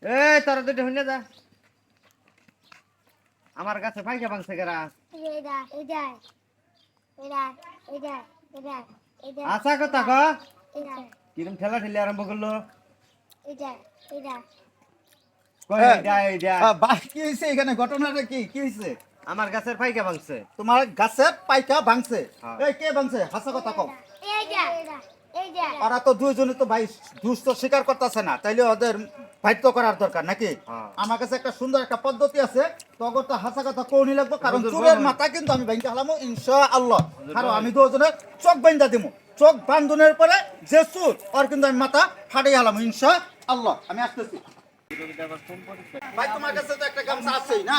এই তোরা দুটো হইনা যা আমার কাছে পাইকা ভাঙছে কেরা আশা কথা ক কিরম ঠেলা ঠেলি আরম্ভ করলো কি হয়েছে এখানে ঘটনাটা কি হয়েছে? আমার গাছের পাইকা ভাঙছে। তোমার গাছে পাইকা ভাঙছে? হ্যাঁ। এই কে ভাঙছে? হাসা কথা কও। ওরা তো দুইজনে তো ভাই দুষ্ট স্বীকার করতেছে না, তাইলে ওদের ফাইট করার দরকার নাকি? হ্যাঁ। আমার কাছে একটা সুন্দর একটা পদ্ধতি আছে, তখন তো হাসা কথা কোনি লাগবো, কারণ চোরের মাথা কিন্তু আমি ভাঙতে হালামো ইনশাআল্লাহ। কারণ আমি দুজনের চোখ বাইন্ধা দিমু, চোখ বান্ধনের পরে যে চোর ওর কিন্তু আমি মাথা ফাটাই হালামো ইনশাআল্লাহ। আমি আসতেছি ভাই, তোমার কাছে তো একটা গামছা আছেই না?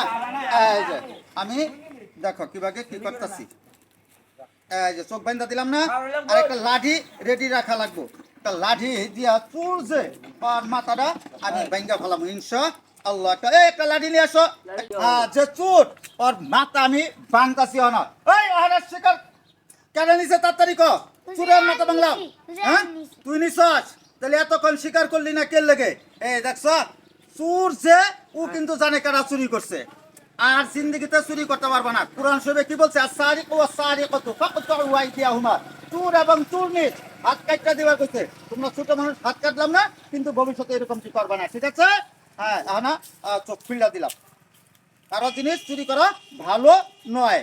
এই যে আমি দেখো কিভাবে কি করতেছি। এই যে চোখ বাইন্ধা দিলাম না, আর একটা লাঠি রেডি রাখা লাগবো। একটা লাঠি দিয়া চুর যে আর মাথাটা আমি বাইঙ্গা ফেলাম ইনশাআল্লাহ। একটা লাঠি নিয়ে আসো। যে চুর ওর মাথা আমি ভাঙতাছি না। এই আহারের শিকার কেন নিছে তাড়াতাড়ি ক। চুরের মাথা বাংলাম। হ্যাঁ তুই নিছস, তাহলে এতক্ষণ স্বীকার করলি না কে লেগে? এই দেখছ চুর যে ও কিন্তু জানে কারা চুরি করছে, আর জিন্দেগিতে চুরি করতে পারবে না। কোরআন শরীফে কি বলছে? আস-সারিকু ওয়াস-সারিকাতু ফাকতু আইদিয়াহুমা। চোর এবং চোরনি হাত কাটটা দিবা কইছে। তোমরা ছোট মানুষ হাত কাটলাম না, কিন্তু ভবিষ্যতে এরকম কি করবে না, ঠিক আছে? হ্যাঁ, না চোখ খুইলা দিলাম। কারো জিনিস চুরি করা ভালো নয়।